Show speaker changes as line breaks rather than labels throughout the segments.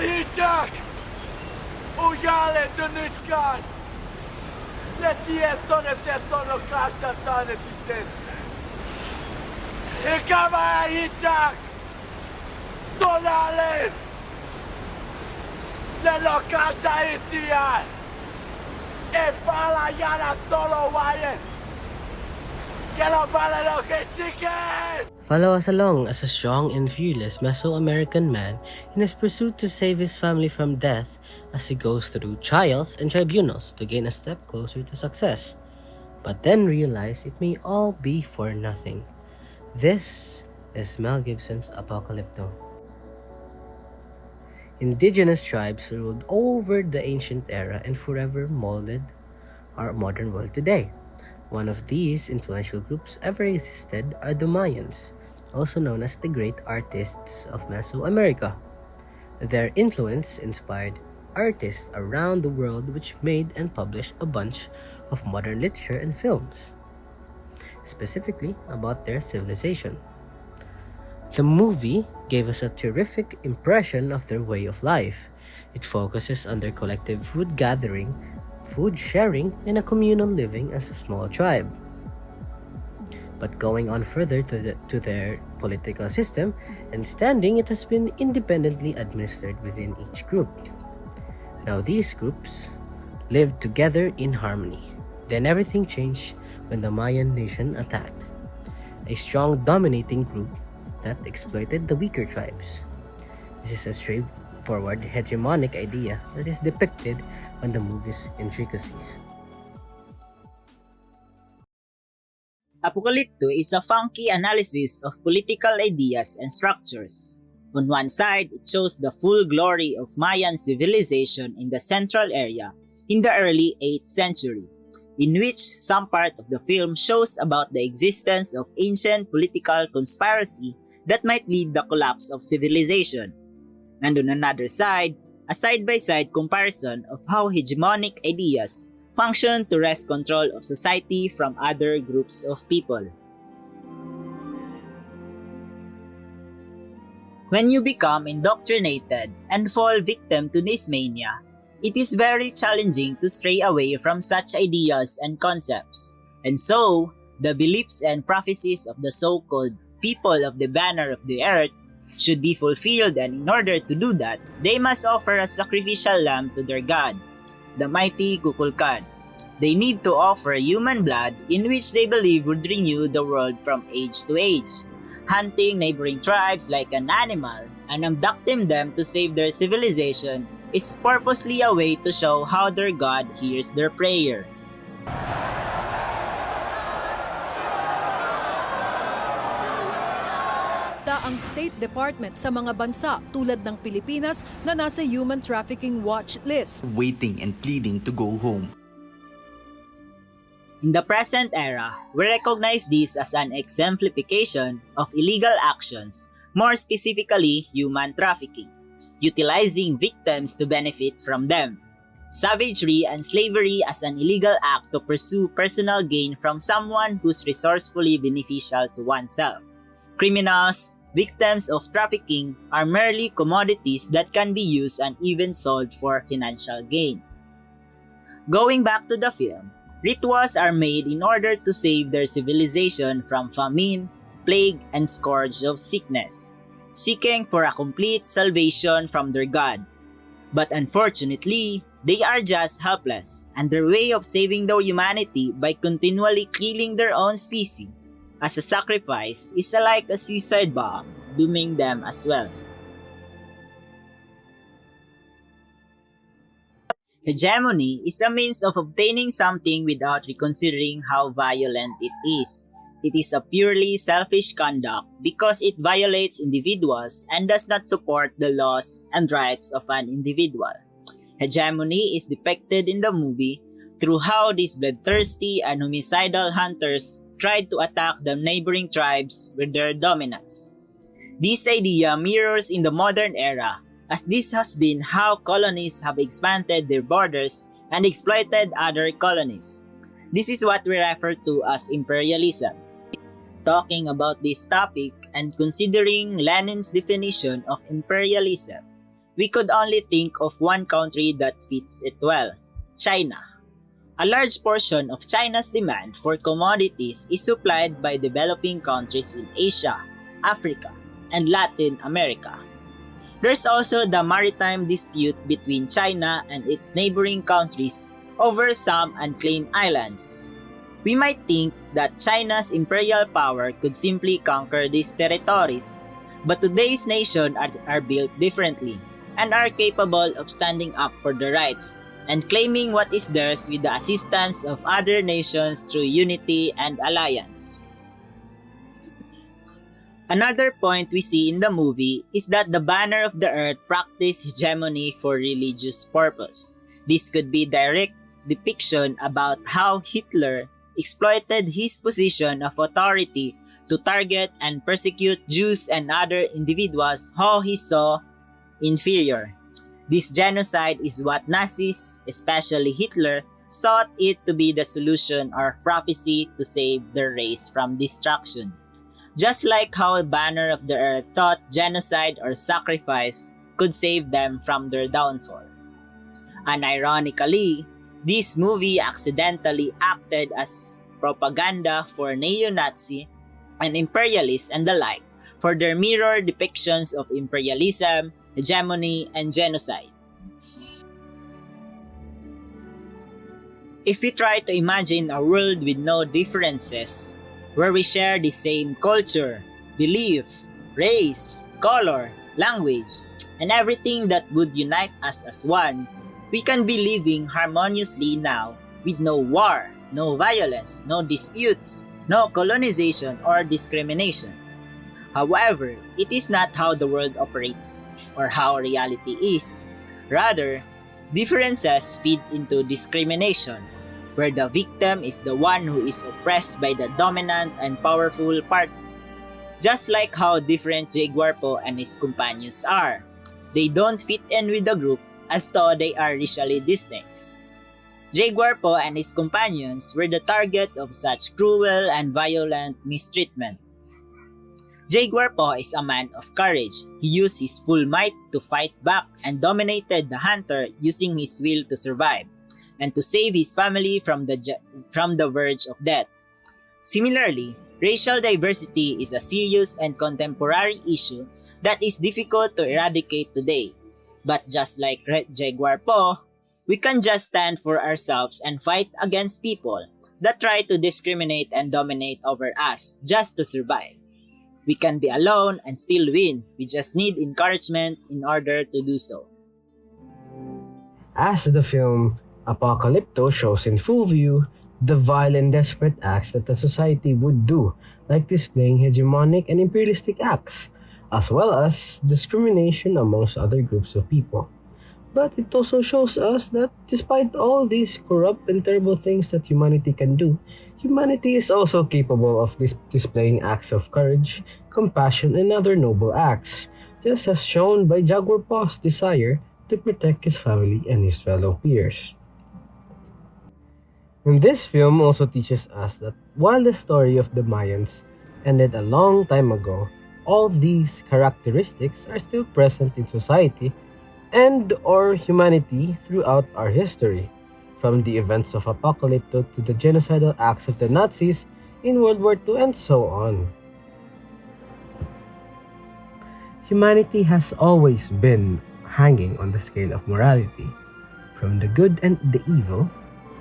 hiitek! Ujale dönüşkan! Letiye sonra tesono kaşatan etiten! Hikama hiitek! Tonale! Lelo kasha itiyan! E pala yana solo waye! Kelo pala no keshiken!
Follow us along as a strong and fearless Mesoamerican man in his pursuit to save his family from death as he goes through trials and tribunals to gain a step closer to success, but then realize it may all be for nothing. This is Mel Gibson's Apocalypto. Indigenous tribes ruled over the ancient era and forever molded our modern world today. One of these influential groups ever existed are the Mayans, also known as the great artists of Mesoamerica. Their influence inspired artists around the world which made and published a bunch of modern literature and films, specifically about their civilization. The movie gave us a terrific impression of their way of life. It focuses on their collective food gathering, food sharing, and a communal living as a small tribe. But going on further to their political system and standing, it has been independently administered within each group. Now these groups lived together in harmony. Then everything changed when the Mayan nation attacked, a strong dominating group that exploited the weaker tribes. This is a straightforward hegemonic idea that is depicted on the movie's intricacies.
Apocalypto is a funky analysis of political ideas and structures. On one side, it shows the full glory of Mayan civilization in the central area in the early 8th century, in which some part of the film shows about the existence of ancient political conspiracy that might lead the collapse of civilization. And on another side, a side-by-side comparison of how hegemonic ideas function to wrest control of society from other groups of people. When you become indoctrinated and fall victim to this mania, it is very challenging to stray away from such ideas and concepts. And so, the beliefs and prophecies of the so-called people of the banner of the earth should be fulfilled, and in order to do that, they must offer a sacrificial lamb to their god, the mighty Kukulkan. They need to offer human blood in which they believe would renew the world from age to age, hunting neighboring tribes like an animal and abducting them to save their civilization is purposely a way to show how their god hears their prayer.
Ang State Department sa mga bansa tulad ng Pilipinas na nasa human trafficking watch list.
Waiting and pleading to go home.
In the present era, we recognize this as an exemplification of illegal actions, more specifically human trafficking, utilizing victims to benefit from them. Savagery and slavery as an illegal act to pursue personal gain from someone who's resourcefully beneficial to oneself. Criminals, victims of trafficking are merely commodities that can be used and even sold for financial gain. Going back to the film, rituals are made in order to save their civilization from famine, plague, and scourge of sickness, seeking for a complete salvation from their god. But unfortunately, they are just helpless, and their way of saving their humanity by continually killing their own species as a sacrifice is like a suicide bomb, dooming them as well. Hegemony is a means of obtaining something without reconsidering how violent it is. It is a purely selfish conduct because it violates individuals and does not support the laws and rights of an individual. Hegemony is depicted in the movie through how these bloodthirsty and homicidal hunters tried to attack the neighboring tribes with their dominance. This idea mirrors in the modern era, as this has been how colonies have expanded their borders and exploited other colonies. This is what we refer to as imperialism. Talking about this topic and considering Lenin's definition of imperialism, we could only think of one country that fits it well: China. A large portion of China's demand for commodities is supplied by developing countries in Asia, Africa, and Latin America. There's also the maritime dispute between China and its neighboring countries over some unclaimed islands. We might think that China's imperial power could simply conquer these territories, but today's nations are built differently and are capable of standing up for their rights and claiming what is theirs with the assistance of other nations through unity and alliance. Another point we see in the movie is that the banner of the earth practiced hegemony for religious purpose. This could be direct depiction about how Hitler exploited his position of authority to target and persecute Jews and other individuals who he saw inferior. This genocide is what Nazis, especially Hitler, sought it to be the solution or prophecy to save their race from destruction. Just like how a banner of the earth thought genocide or sacrifice could save them from their downfall. Unironically, this movie accidentally acted as propaganda for neo-Nazi and imperialists and the like for their mirror depictions of imperialism, hegemony, and genocide. If we try to imagine a world with no differences, where we share the same culture, belief, race, color, language, and everything that would unite us as one, we can be living harmoniously now with no war, no violence, no disputes, no colonization or discrimination. However, it is not how the world operates or how reality is. Rather, differences feed into discrimination, where the victim is the one who is oppressed by the dominant and powerful party. Just like how different Jaguar Po and his companions are. They don't fit in with the group as though they are racially distinct. Jaguar Po and his companions were the target of such cruel and violent mistreatment. Jaguar Po is a man of courage. He used his full might to fight back and dominated the hunter using his will to survive and to save his family from the verge of death. Similarly, racial diversity is a serious and contemporary issue that is difficult to eradicate today. But just like Red Jaguar Po, we can just stand for ourselves and fight against people that try to discriminate and dominate over us just to survive. We can be alone and still win. We just need encouragement in order to do so.
As the film Apocalypto shows in full view, the vile and desperate acts that the society would do, like displaying hegemonic and imperialistic acts, as well as discrimination amongst other groups of people. But it also shows us that despite all these corrupt and terrible things that humanity can do, humanity is also capable of displaying acts of courage, compassion, and other noble acts, just as shown by Jaguar Po's desire to protect his family and his fellow peers. And this film also teaches us that while the story of the Mayans ended a long time ago, all these characteristics are still present in society and or humanity throughout our history, from the events of Apocalypto to the genocidal acts of the Nazis in World War II and so on. Humanity has always been hanging on the scale of morality, from the good and the evil,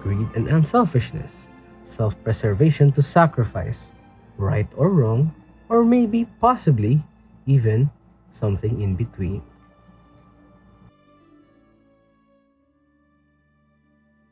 greed and unselfishness, self-preservation to sacrifice, right or wrong, or maybe possibly even something in between.